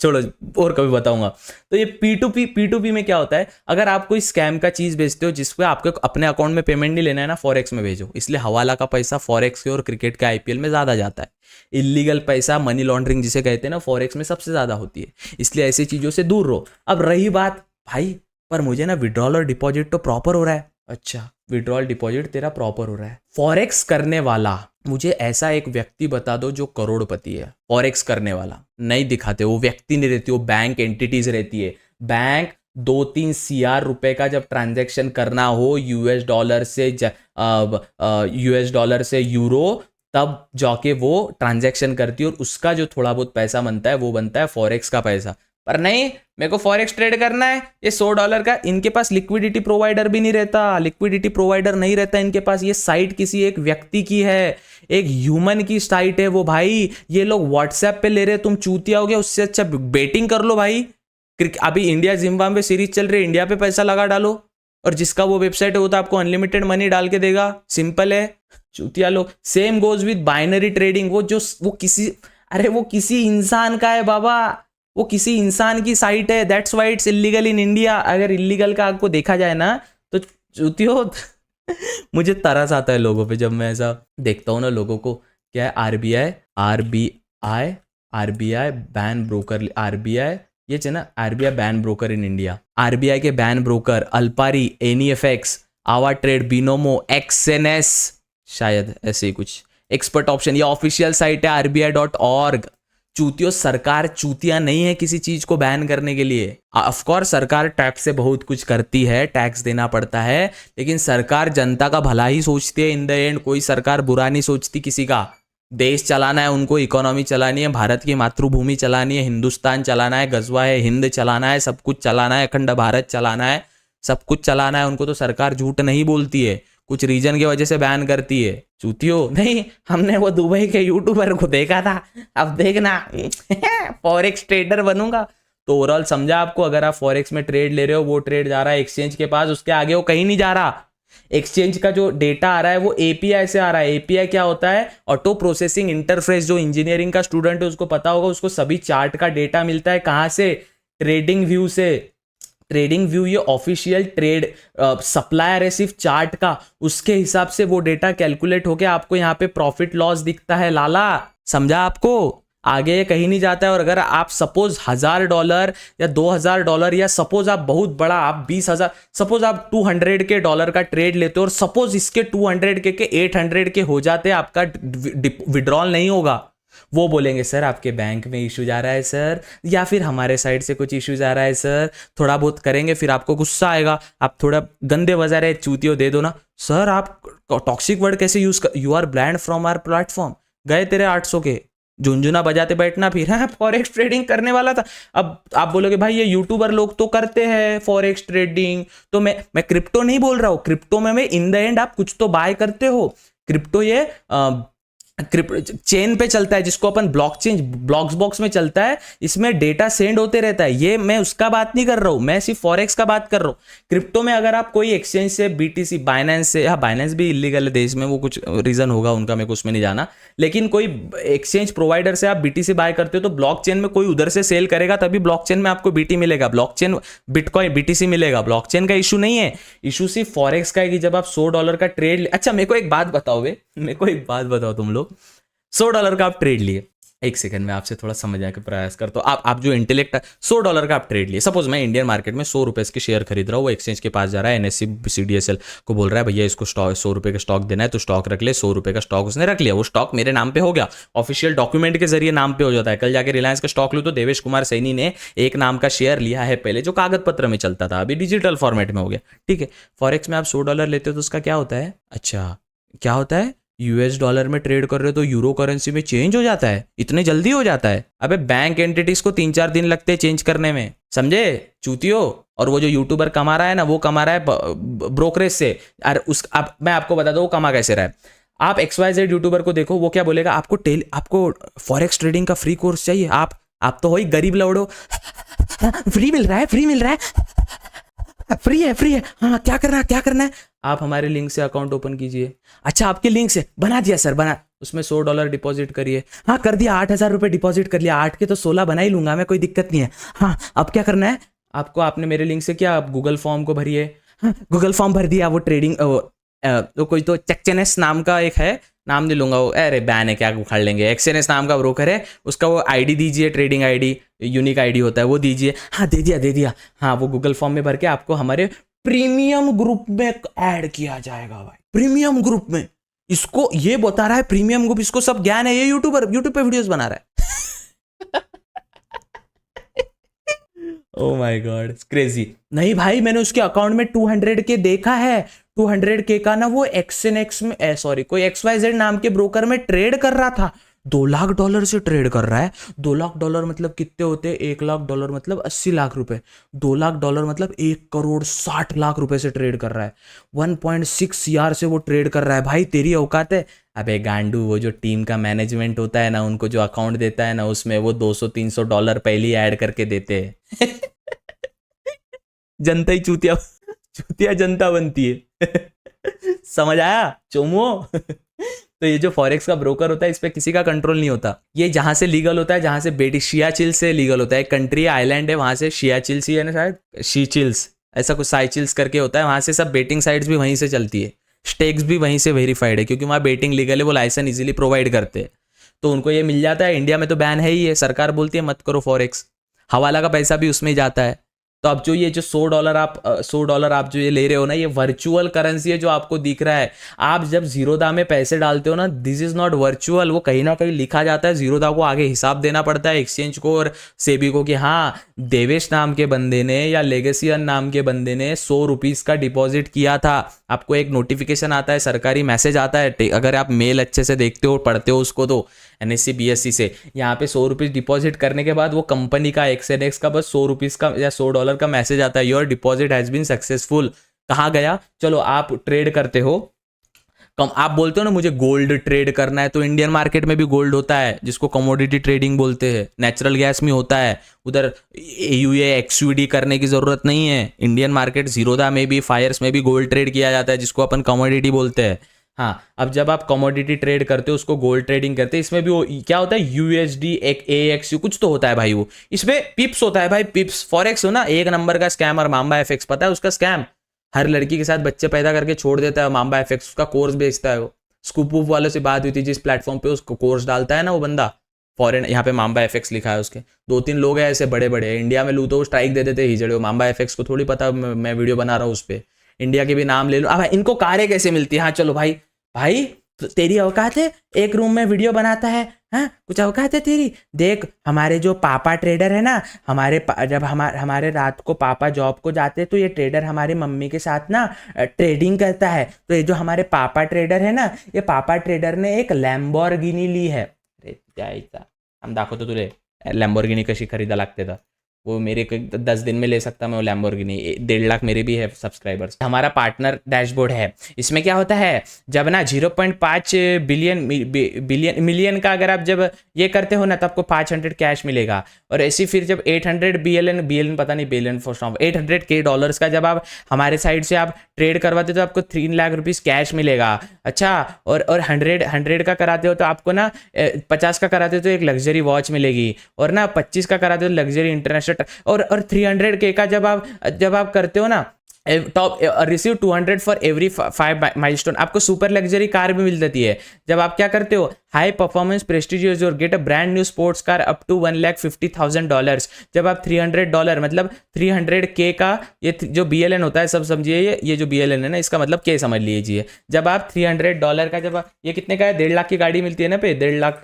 छोड़ो, और कभी बताऊंगा। तो ये P2P में क्या होता है, अगर आप कोई स्कैम का चीज बेचते हो जिसपे आपको अपने अकाउंट में पेमेंट नहीं लेना है ना, फॉरेक्स में भेजो। इसलिए हवाला का पैसा फॉरेक्स के और क्रिकेट के IPL में ज्यादा जाता है। इलीगल पैसा, मनी लॉन्ड्रिंग जिसे कहते हैं ना, फॉरेक्स में सबसे ज्यादा होती है, इसलिए ऐसी चीजों से दूर रहो। अब रही बात भाई, पर मुझे ना विड्रॉल और डिपॉजिट तो प्रॉपर हो रहा है। अच्छा, विड्रॉल डिपॉजिट तेरा प्रॉपर हो रहा है। फॉरेक्स करने वाला, मुझे ऐसा एक व्यक्ति बता दो जो करोड़पति है। फॉरेक्स करने वाला नहीं दिखाते, वो व्यक्ति नहीं रहती, वो बैंक एंटिटीज रहती है। बैंक 2-3 CR रुपए का जब ट्रांजैक्शन करना हो US डॉलर से यूरो, तब जाके वो ट्रांजैक्शन करती है और उसका जो थोड़ा बहुत पैसा बनता है वो बनता है फॉरेक्स का पैसा। पर नहीं, मेरे को फॉरेक्स ट्रेड करना है, ये $100 का, इनके पास लिक्विडिटी प्रोवाइडर भी नहीं रहता, लिक्विडिटी प्रोवाइडर नहीं रहता इनके पास। ये साइट किसी एक व्यक्ति की है, एक ह्यूमन की साइट है वो भाई। ये लोग व्हाट्सएप पे ले रहे, तुम चूतिया हो गया, उससे अच्छा बेटिंग कर लो भाई। अभी इंडिया जिम्बाब्वे सीरीज चल रही है, इंडिया पे पैसा लगा डालो, और जिसका वो वेबसाइट है वो तो आपको अनलिमिटेड मनी डाल के देगा, सिंपल है। चूतिया लोग। Same goes with binary trading, वो किसी इंसान का है बाबा, वो किसी इंसान की साइट है, that's why it's illegal in India. अगर इलीगल का आपको देखा जाए ना तो चूतियो मुझे तरस आता है लोगों पे जब मैं ऐसा देखता हूँ ना लोगों को। क्या है? आरबीआई बैन ब्रोकर, आरबीआई ये है ना, RBI ban broker in India. RBI के बैन ब्रोकर अल्पारी, एनीएफएक्स, आवा ट्रेड, बिनोमो, एक्सएनएस, शायद ऐसे ही कुछ। एक्सपर्ट ऑप्शन, ये ऑफिशियल साइट है RBI.org। चूतियों, सरकार चूतिया नहीं है किसी चीज को बैन करने के लिए। ऑफकोर्स सरकार टैक्स से बहुत कुछ करती है, टैक्स देना पड़ता है, लेकिन सरकार जनता का भला ही सोचती है इन द एंड। कोई सरकार बुरा नहीं सोचती किसी का। देश चलाना है उनको, इकोनॉमी चलानी है, भारत की मातृभूमि चलानी है, हिंदुस्तान चलाना है, गजवा है हिंद चलाना है, सब कुछ चलाना है, अखंड भारत चलाना है, सब कुछ चलाना है उनको। तो सरकार झूठ नहीं बोलती है, कुछ रीजन की वजह से बैन करती है। चूतियो नहीं, हमने वो दुबई के यूट्यूबर को देखा था, अब देखना फॉरेक्स ट्रेडर बनूंगा। तो ओवरऑल समझा आपको, अगर आप फॉरेक्स में ट्रेड ले रहे हो, वो ट्रेड जा रहा है एक्सचेंज के पास, उसके आगे वो कहीं नहीं जा रहा। एक्सचेंज का जो डेटा आ रहा है वो API से आ रहा है। API क्या होता है? Auto processing interface. जो इंजीनियरिंग का स्टूडेंट है उसको पता होगा, उसको सभी चार्ट का डेटा मिलता है कहां से? ट्रेडिंग व्यू से। ट्रेडिंग व्यू ये ऑफिशियल ट्रेड सप्लायर है सिर्फ चार्ट का, उसके हिसाब से वो डेटा कैलकुलेट होके आपको यहाँ पे प्रॉफिट लॉस दिखता है लाला। समझा आपको? आगे कहीं नहीं जाता है। और अगर आप सपोज $1000 या $2000 या सपोज आप बहुत बड़ा, आप 20,000, सपोज आप $200 का ट्रेड लेते हो और सपोज इसके 200 के 800 के हो जाते, आपका विड्रॉल नहीं होगा। वो बोलेंगे सर आपके बैंक में इशू जा रहा है सर, या फिर हमारे साइड से कुछ इशू जा रहा है सर, थोड़ा बहुत करेंगे, फिर आपको गुस्सा आएगा, आप थोड़ा गंदे बजा रहे चूतियों दे दो ना सर। आप टॉक्सिक वर्ड कैसे यूज कर, you are bland from our platform, गए तेरे 800 के, झुंझुना बजाते बैठना फिर। हाँ, फॉरेक्स ट्रेडिंग करने वाला था। अब आप बोलोगे भाई ये यूट्यूबर लोग तो करते हैं फॉरेक्स ट्रेडिंग, तो मैं क्रिप्टो नहीं बोल रहा हूँ। क्रिप्टो में इन द एंड आप कुछ तो बाय करते हो। क्रिप्टो ये चेन पे चलता है, जिसको अपन ब्लॉकचेन, ब्लॉक्स में चलता है, इसमें डेटा सेंड होते रहता है। ये मैं उसका बात नहीं कर रहा हूं, मैं सिर्फ फॉरेक्स का बात कर रहा हूं। क्रिप्टो में अगर आप कोई एक्सचेंज से, BTC, बाइनेंस से, हाँ बाइनेंस भी इलीगल है देश में, वो कुछ रीजन होगा उनका, मेरे को उसमें नहीं जाना, लेकिन कोई एक्सचेंज प्रोवाइडर से आप BTC बाय करते हो तो ब्लॉकचेन में कोई उधर से सेल करेगा तभी ब्लॉकचेन में आपको BT मिलेगा, ब्लॉकचेन बिटकॉइन BTC मिलेगा। ब्लॉकचेन का इशू नहीं है, इशू सिर्फ फॉरेक्स का है कि जब आप $100 का ट्रेड। अच्छा मेरे को एक बात बताओ तुम लोग, $100 का आप ट्रेड लिए, एक सेकंड में आपसे थोड़ा समझने का प्रयास करता हूँ। आप जो इंटेलेक्ट $100 का आप ट्रेड लिए, सपोज मैं इंडियन मार्केट में 100 रुपए के शेयर खरीद रहा हूँ, वो एक्सचेंज के पास जा रहा है, NSE CDSL को बोल रहा है भैया इसको 100 रुपए का स्टॉक देना है तो स्टॉक रख ले। 100 रुपए का स्टॉक उसने रख लिया, वो स्टॉक मेरे नाम पे हो गया, ऑफिशियल डॉक्यूमेंट के जरिए नाम पे हो जाता है। कल जाके रिलायंस का स्टॉक लूँ तो देवेश कुमार सैनी ने एक नाम का शेयर लिया है पहले, जो कागज पत्र में चलता था, अभी डिजिटल फॉर्मेट में हो गया। ठीक है, फॉरेक्स में आप $100 लेते हो तो उसका क्या होता है, अच्छा क्या होता है, $US में ट्रेड कर रहे हो तो यूरो करेंसी में चेंज हो जाता है, इतने जल्दी हो जाता है। अबे बैंक एंटिटीज को 3-4 दिन लगते हैं चेंज करने में, समझे चूतियो। और वो जो यूट्यूबर कमा रहा है ना, वो कमा रहा है ब्रोकरेज से। और मैं आपको बता दूं वो कमा कैसे रहा है। आप XYZ यूट्यूबर को देखो, वो क्या बोलेगा, आपको फॉरेक्स ट्रेडिंग का फ्री कोर्स चाहिए, आप तो हो ही गरीब लौड़ो, फ्री मिल रहा है, फ्री है, हाँ क्या करना है, आप हमारे लिंक से अकाउंट ओपन कीजिए। अच्छा आपके लिंक से बना दिया सर, बना, उसमें $100 डिपॉजिट करिए, हाँ कर दिया, 8,000 रुपये डिपॉजिट कर लिया, 8 के तो 16 बना ही लूंगा मैं, कोई दिक्कत नहीं है। हाँ अब क्या करना है आपको, आपने मेरे लिंक से क्या, आप गूगल फॉर्म को भरिए। हाँ गूगल फॉर्म भर दिया, वो ट्रेडिंग तो कोई तो चेक्चेनेस नाम का एक है, नाम नहीं लूंगा वो, अरे बैन है क्या उखाड़ लेंगे, एक्सएनएस नाम का ब्रोकर है, उसका वो आईडी दीजिए, ट्रेडिंग आईडी, यूनिक आईडी होता है वो दीजिए। हाँ दे दिया। हाँ वो गूगल फॉर्म में भर के आपको हमारे प्रीमियम ग्रुप में ऐड किया जाएगा भाई, प्रीमियम ग्रुप में। इसको ये बता रहा है प्रीमियम ग्रुप, इसको सब ज्ञान है, ये यूट्यूब पे वीडियोस बना रहा है। Oh my God crazy. नहीं भाई मैंने उसके अकाउंट में 200K देखा है, 200K का ना वो XNX में सॉरी कोई XYZ नाम के ब्रोकर में ट्रेड कर रहा था, $2 लाख से ट्रेड कर रहा है। $2 लाख मतलब कितने होते हैं, $1 लाख मतलब 80 लाख रुपए, $2 लाख मतलब 1,60,00,000 रुपए से ट्रेड कर रहा है, 1.6 यार से वो ट्रेड कर रहा है। भाई तेरी औकात है। अबे गांडू, वो जो टीम का मैनेजमेंट होता है ना, उनको जो अकाउंट देता है ना, उसमें वो $200-300 पहले ही ऐड करके देते हैं। जनता ही चूतिया जनता बनती है। समझ आया चोमो। तो ये जो फॉरेक्स का ब्रोकर होता है, इस पे किसी का कंट्रोल नहीं होता। ये जहां से लीगल होता है, जहां से बेटी सियाचिल से लीगल होता है, एक कंट्री आइलैंड है वहां से, सियाचिल सी है ना शायद, शीचिल्स ऐसा कुछ, साइचिल्स करके होता है, वहां से सब बेटिंग साइट्स भी वहीं से चलती है, स्टेक्स भी वहीं से वेरीफाइड है, क्योंकि वहाँ बेटिंग लीगल है, वो लाइसेंस इजीली प्रोवाइड करते हैं, तो उनको ये मिल जाता है। इंडिया में तो बैन है ही है, सरकार बोलती है मत करो फॉरेक्स, हवाला का पैसा भी उसमें ही जाता है। तो अब जो ये जो $100 आप जो ये ले रहे हो ना, ये वर्चुअल करेंसी है जो आपको दिख रहा है। आप जब जीरोधा में पैसे डालते हो ना, दिस इज नॉट वर्चुअल, वो कहीं ना कहीं लिखा जाता है, जीरोधा को आगे हिसाब देना पड़ता है एक्सचेंज को और सेबी को कि हाँ देवेश नाम के बंदे ने या लेगेसियन नाम के बंदे ने $100 का डिपॉजिट किया था। आपको एक नोटिफिकेशन आता है, सरकारी मैसेज आता है, अगर आप मेल अच्छे से देखते हो पढ़ते हो उसको, तो NSE BSE से यहाँ पे $100 डिपॉजिट करने के बाद वो कंपनी का XNX का बस $100 का या $100 का मैसेज आता है, your deposit has been successful. कहाँ गया, चलो आप ट्रेड करते हो, आप बोलते हो ना मुझे गोल्ड ट्रेड करना है, तो इंडियन मार्केट में भी गोल्ड होता है जिसको कमोडिटी ट्रेडिंग बोलते हैं, नेचुरल गैस में होता है, उधर AUA XUD करने की जरूरत नहीं है। इंडियन मार्केट जीरोधा में भी, फायर्स में भी गोल्ड ट्रेड किया जाता है, जिसको अपन कमोडिटी बोलते हैं। हाँ अब जब आप कमोडिटी ट्रेड करते हो, उसको गोल्ड ट्रेडिंग करते हैं, इसमें भी वो क्या होता है, USD AXU कुछ तो होता है भाई, वो इसमें पिप्स होता है भाई, पिप्स। फॉरेक्स हो ना एक नंबर का स्कैम, और मांबा FX पता है उसका स्कैम, हर लड़की के साथ बच्चे पैदा करके छोड़ देता है मांबा FX, उसका कोर्स बेचता है वो। स्कूप वूप वालों से बात हुई थी, जिस प्लेटफॉर्म पे उसको कोर्स डालता है ना वो बंदा, फॉरेन, यहाँ पे मांबा FX लिखा है उसके, 2-3 लोग हैं ऐसे बड़े बड़े, इंडिया में लू तो स्ट्राइक दे देते हिजड़े। मांबा FX को थोड़ी पता मैं वीडियो बना रहा हूँ उस पर, इंडिया के भी नाम ले लूँ। अब इनको कारें कैसे मिलती है, हाँ चलो भाई तो तेरी औकात है, एक रूम में वीडियो बनाता है, हाँ कुछ औकात है तेरी। देख हमारे जो पापा ट्रेडर है ना, जब हमारे रात को पापा जॉब को जाते तो ये ट्रेडर हमारी मम्मी के साथ ना ट्रेडिंग करता है। तो ये जो हमारे पापा ट्रेडर है ना, ये पापा ट्रेडर ने एक लॅम्बोर्गिनी ली है। अरे जायचा हम दाखवतो तुले लॅम्बोर्गिनी कशी खरीदा लागते था, वो मेरे 10 दिन में ले सकता मैं वो लॅम्बोर्गिनी। 1.5 लाख मेरे भी है सब्सक्राइबर्स। हमारा पार्टनर डैशबोर्ड है, इसमें क्या होता है, जब ना 0.5 मिलियन का अगर आप जब ये करते हो ना, तो आपको 500 कैश मिलेगा। और ऐसी फिर जब 800 बिलियन पता नहीं, बिलियन फॉर स्टॉक, $800K का जब आप हमारे साइड से आप ट्रेड करवाते हो तो आपको 3 लाख रुपीस कैश मिलेगा। अच्छा और 100 का कराते हो तो आपको ना 50 का कराते हो तो एक लग्जरी वॉच मिलेगी, और ना 25 का कराते हो तो लग्जरी इंटरनेशनल, और 300K का जब आप करते हो ना, top receive 200 for every 5 milestone. आपको सुपर लग्जरी कार भी मिल जाती है जब आप क्या करते हो, हाई परफॉर्मेंस प्रेस्टिजियस और get a brand new sports car up to $150,000। जब आप $300 मतलब 300K का, ये जो BLN होता है सब समझिए, ये जो BLN है ना इसका मतलब K समझ लीजिए। जब आप $300 का, जब ये कितने का है, 1.5 लाख की गाड़ी मिलती है ना पे, 1.5 लाख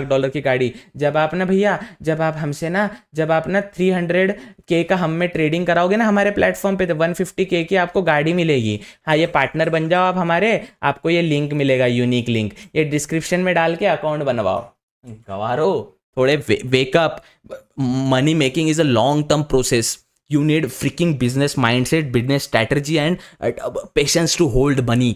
$1.5 की गाड़ी, जब आप ना भैया, जब आप हमसे ना, जब आप ना 300K का हम में ट्रेडिंग कराओगे ना हमारे प्लेटफॉर्म पे, तो 150K की आपको गाड़ी मिलेगी। हाँ, ये पार्टनर बन जाओ आप हमारे, आपको ये लिंक मिलेगा, यूनिक लिंक, ये डिस्क्रिप्शन में डाल के अकाउंट बनवाओ। गवारो थोड़े wake up. Money making is a long term process. You need freaking business mindset, business strategy, and patience to hold money.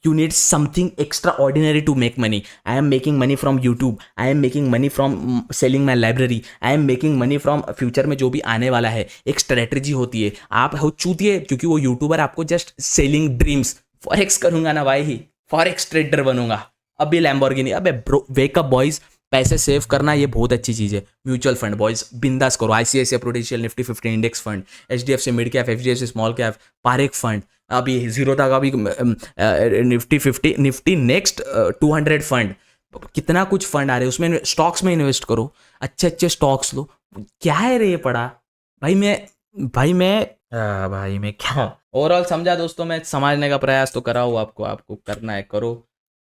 You need something extraordinary to make money. I am making money from YouTube. I am making money from selling my library. I am making money from future में जो भी आने वाला है। एक strategy होती है। आप हो चूतिए क्योंकि वो यूट्यूबर आपको जस्ट सेलिंग ड्रीम्स। फॉरेक्स करूंगा ना भाई, फॉरेक्स ट्रेडर बनूंगा। अभी लैम्बोर्गिनी। अबे ब्रो, वेकअप बॉयज, पैसे सेव करना ये बहुत अच्छी चीज़ है। म्यूचुअल फंड बॉयज बिंदास करो। ICICI prudential Nifty 50 index fund, HDFC mid cap, HDFC small cap, Parekh fund, अभी जीरो तक, अभी निफ्टी 50, निफ्टी नेक्स्ट 200 फंड, कितना कुछ फंड आ रहे हैं उसमें। स्टॉक्स में इन्वेस्ट करो, अच्छे अच्छे स्टॉक्स लो। क्या है रे ये पड़ा भाई मैं क्या ओवरऑल समझा दोस्तों। मैं समझने का प्रयास तो करा हूँ, आपको करना है करो।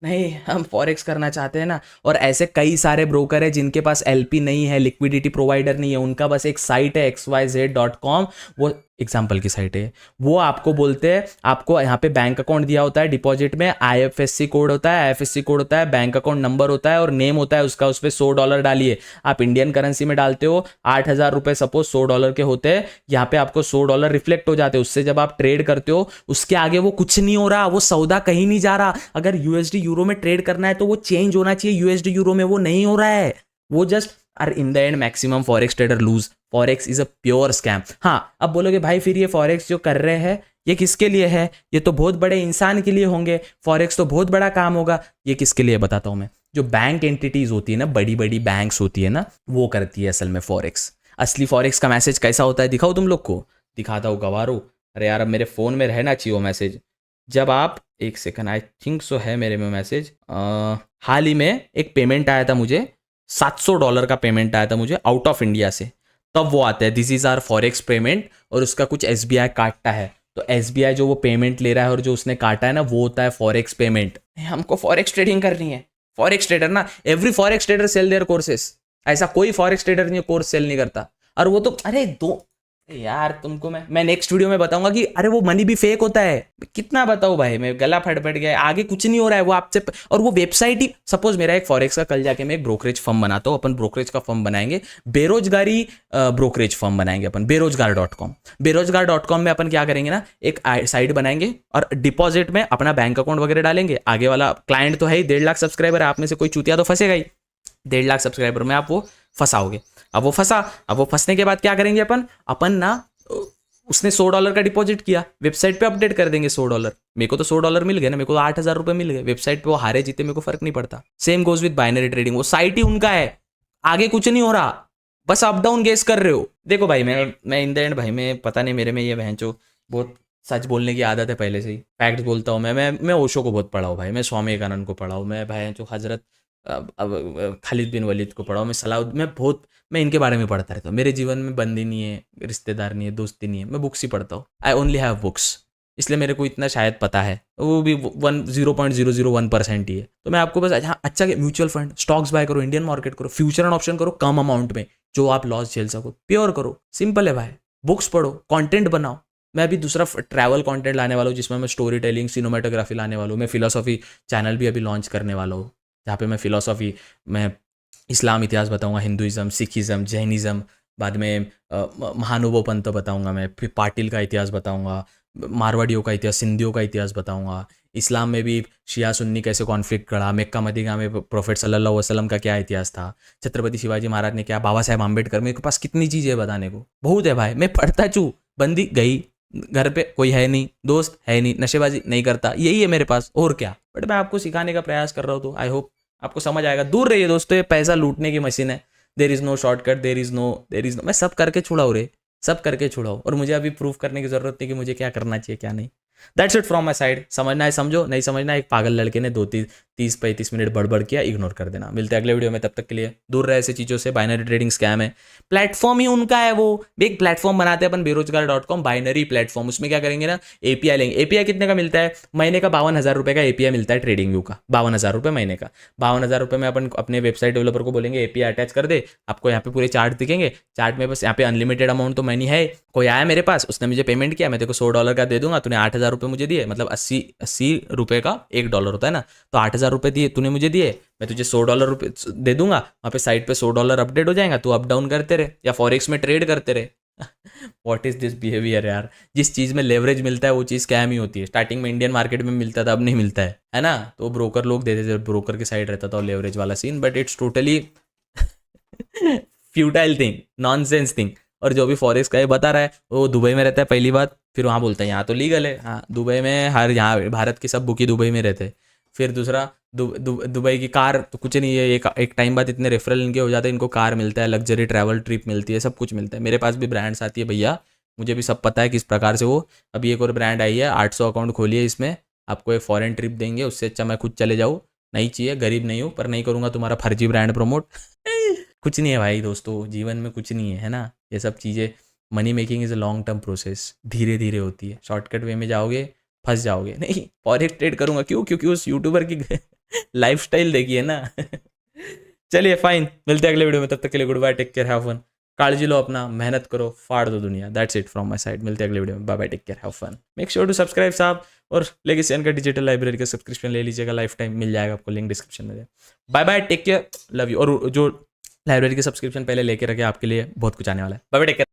नहीं, हम फॉरेक्स करना चाहते हैं ना, और ऐसे कई सारे ब्रोकर है जिनके पास LP नहीं है, लिक्विडिटी प्रोवाइडर नहीं है, उनका बस एक साइट है xyz.com, वो एग्जाम्पल की साइट है। वो आपको बोलते हैं, आपको यहाँ पे बैंक अकाउंट दिया होता है, डिपॉजिट में IFSC कोड होता है, IFSC कोड होता है, बैंक अकाउंट नंबर होता है और नेम होता है उसका। उस पर $100 डालिए, आप इंडियन करेंसी में डालते हो, 8,000 रुपये सपोज $100 के होते हैं, यहाँ पे आपको $100 रिफ्लेक्ट हो जाते हैं। उससे जब आप ट्रेड करते हो उसके आगे वो कुछ नहीं हो रहा, वो सौदा कहीं नहीं जा रहा। अगर USD यूरो में ट्रेड करना है तो वो चेंज होना चाहिए USD यूरो में, वो नहीं हो रहा है। वो just are in the end maximum forex trader lose. Forex is a pure scam. हाँ, अब बोलोगे भाई फिर ये फॉरेक्स जो कर रहे हैं ये किसके लिए है? ये तो बहुत बड़े इंसान के लिए होंगे, फॉरेक्स तो बहुत बड़ा काम होगा। ये किसके लिए बताता हूं मैं। जो बैंक एंटिटीज होती है ना, बड़ी बड़ी बैंक्स होती है ना, वो करती है असल में फॉरेक्स। असली फॉरेक्स का मैसेज कैसा होता है दिखाओ तुम लोग को, दिखाता हूँ गवारो। अरे यार अब मेरे फोन में रहना चाहिए वो मैसेज। जब आप, एक सेकंड, आई थिंक सो है मेरे में मैसेज। हाल ही में एक पेमेंट आया था मुझे, $700 का पेमेंट आया था मुझे आउट ऑफ इंडिया से। तब वो आता है this is our forex payment, और उसका कुछ SBI काटता है। तो SBI जो वो पेमेंट ले रहा है और जो उसने काटा है ना, वो होता है फॉरेक्स पेमेंट। हमको फॉरेक्स ट्रेडिंग करनी है। फॉरेक्स ट्रेडर ना, every forex trader sell their courses. ऐसा कोई फॉरेक्स ट्रेडर नहीं कोर्स सेल नहीं करता। और वो तो अरे दो यार, तुमको मैं नेक्स्ट वीडियो में बताऊंगा कि अरे वो मनी भी फेक होता है। कितना बताऊं भाई, मैं गला फट गया, आगे कुछ नहीं हो रहा है वो आपसे। और वो वेबसाइट ही, सपोज मेरा एक फॉरेक्स का, कल जाके मैं एक ब्रोकरेज फर्म बनाता हूँ, अपन ब्रोकरेज का फर्म बनाएंगे, बेरोजगारी ब्रोकरेज फर्म बनाएंगे अपन, बेरोजगार.com। बेरोजगार.com में अपन क्या करेंगे ना, एक साइट बनाएंगे और डिपॉजिट में अपना बैंक अकाउंट वगैरह डालेंगे। आगे वाला क्लाइंट तो है ही, 1.5 लाख सब्सक्राइबर है, आप में से कोई चूतिया तो फंसेगा ही। 1.5 लाख सब्सक्राइबर में आप वो फंसाओगे। अब वो फंसने के बाद क्या करेंगे अपन ना, उसने $100 का डिपॉजिट किया, वेबसाइट पे अपडेट कर देंगे $100। मेरे को तो $100 मिल गए ना, मेरे को तो 8,000 रुपये मिल गए। वेबसाइट पे वो हारे जीते मेरे को फर्क नहीं पड़ता। Same goes with binary trading, वो साइट ही उनका है, आगे कुछ नहीं हो रहा, बस अप डाउन गेस कर रहे हो। देखो भाई, मैं इन द एंड भाई, मैं पता नहीं मेरे में ये बहनचो बहुत सच बोलने की आदत है पहले से ही, फैक्ट बोलता हूँ। मैं ओशो को बहुत पढ़ा हूँ भाई, मैं स्वामी विवेकानंद को पढ़ा हूँ, मैं भाई जो हजरत खालिद बिन वलीद को पढ़ा हूँ, मैं इनके बारे में पढ़ता रहता हूँ। मेरे जीवन में बंदी नहीं है, रिश्तेदार नहीं है, दोस्ती नहीं है, मैं बुक्स ही पढ़ता हूँ। आई ओनली हैव बुक्स, इसलिए मेरे को इतना शायद पता है, वो भी 0.001% ही है। तो मैं आपको बस अच्छा म्यूचुअल फंड, स्टॉक्स बाय करो, इंडियन मार्केट करो, फ्यूचर एंड ऑप्शन करो कम अमाउंट में, जो आप लॉस झेल सको, प्योर करो, सिंपल है भाई। बुक्स पढ़ो, कंटेंट बनाओ। मैं अभी दूसरा ट्रैवल कंटेंट लाने वाला हूँ, जिसमें मैं स्टोरी टेलिंग, सिनेमेटोग्राफी लाने वाला हूँ। मैं फिलोसॉफी चैनल भी अभी लॉन्च करने वाला हूँ, जहाँ पे मैं फिलोसॉफी, मैं इस्लाम इतिहास बताऊंगा, हिंदुइज्म, सिखिज्म, जैनिज्म, बाद में महानुभव पंथ बताऊंगा मैं, फिर पाटिल का इतिहास बताऊंगा, मारवाड़ियों का इतिहास, सिंधियों का इतिहास बताऊंगा। इस्लाम में भी शिया सुन्नी कैसे कॉन्फ्लिक्ट लड़ा, मक्का मदीना में प्रोफेट सल्लल्लाहु अलैहि वसल्लम का क्या इतिहास था, छत्रपति शिवाजी महाराज ने क्या, बाबा साहेब आम्बेडकर, मेरे पास कितनी चीज़ें बताने को बहुत है भाई। मैं पढ़ता चू, बंदी गई, घर पे कोई है नहीं, दोस्त है नहीं, नशेबाजी नहीं करता, यही है मेरे पास, और क्या। बट मैं आपको सिखाने का प्रयास कर रहा हूँ, तो आई होप आपको समझ आएगा। दूर रहिए दोस्तों, ये पैसा लूटने की मशीन है। There is no shortcut, there is no मैं सब करके छुड़ाऊ रे। सब करके छुड़ाओ, और मुझे अभी प्रूफ करने की जरूरत नहीं कि मुझे क्या करना चाहिए क्या नहीं। That's it from my side. समझना है समझो, नहीं समझना है, एक पागल लड़के ने 30-35 मिनट बड़बड़ किया, इग्नोर कर देना। मिलते हैं अगले वीडियो में, तब तक के लिए दूर रहे ऐसी चीज़ों से। बाइनरी ट्रेडिंग स्कैम है, प्लेटफॉर्म ही उनका है, वो एक प्लेटफॉर्म बनाते हैं अपन बेरोजगार.com, बाइनरी प्लेटफॉर्म। उसमें क्या करेंगे ना, एपीआई लेंगे। एपीआई कितने का मिलता है? महीने का 52,000 रुपये का एपीआई मिलता है ट्रेडिंग व्यू का, 52,000 रुपये महीने का। 52,000 रुपये में अपन अपने वेबसाइट डेवलपर को बोलेंगे एपीआई अटैच कर दे, आपको यहाँ पे पूरे चार्ट दिखेंगे। चार्ट में बस यहाँ पे अनलिमिटेड अमाउंट तो मनी है। कोई आया मेरे पास, उसने मुझे पेमेंट किया, मैं तेरे को $100 का दे दूंगा, तूने 8,000 रुपये मुझे दिए, मतलब 80 रुपये का $1 होता है ना, तो 8,000 रुपये दिए तूने मुझे दिए, मैं तुझे $100 दे दूंगा। वहाँ पे साइट पे $100 अपडेट हो जाएगा, तू अप डाउन करते रहे या फॉरेक्स में ट्रेड करते रहे। व्हाट इज दिस बिहेवियर यार। जिस चीज़ में लेवरेज मिलता है वो चीज़ स्कैम ही होती है। स्टार्टिंग में इंडियन मार्केट में मिलता था, अब नहीं मिलता है ना। तो ब्रोकर लोग देते थे, ब्रोकर की साइड रहता था लेवरेज वाला scene, but it's totally futile thing, nonsense thing. और जो भी फॉरेक्स का ये बता रहा है वो दुबई में रहता है पहली बात, फिर वहाँ बोलता है यहाँ तो लीगल है। हाँ, दुबई में हर, यहाँ भारत के सब बुकी दुबई में रहते हैं। फिर दूसरा, दुबई की कार तो कुछ नहीं है, एक टाइम बाद इतने रेफरल इनके हो जाते हैं, इनको कार मिलता है, लग्जरी ट्रैवल ट्रिप मिलती है, सब कुछ मिलता है। मेरे पास भी ब्रांड्स आती है भैया, मुझे भी सब पता है किस प्रकार से वो। अभी एक और ब्रांड आई है, 800 अकाउंट खोलिए, इसमें आपको एक फॉरेन ट्रिप देंगे, उससे अच्छा मैं खुद चले जाऊँ। नहीं चाहिए, गरीब नहीं हूँ, पर नहीं करूँगा तुम्हारा फर्जी ब्रांड प्रमोट। कुछ नहीं है भाई दोस्तों, जीवन में कुछ नहीं है ना ये सब चीज़ें। Money making is a long term process, धीरे धीरे होती है। शॉर्टकट वे में जाओगे फंस जाओगे। नहीं, फॉरेक्स ट्रेड करूंगा क्यों? क्योंकि उस यूट्यूबर की लाइफस्टाइल देखी है ना। चलिए फाइन, मिलते हैं अगले वीडियो में, तब तक के लिए goodbye, take care, have fun. काळजी लो अपना, मेहनत करो, फाड़ दो दुनिया। That's it from my side. मिलते हैं अगले वीडियो में, bye bye, take care, have fun. Make sure to subscribe साहब, और लेगेसी का डिजिटल लाइब्रेरी का सब्सक्रिप्शन ले लीजिएगा, लाइफ टाइम मिल जाएगा आपको, लिंक डिस्क्रिप्शन में। Bye bye, take care, love you. और जो लाइब्रेरी के सब्सक्रिप्शन पहले लेके रखे, आपके लिए बहुत कुछ आने वाला है। Bye bye, take care.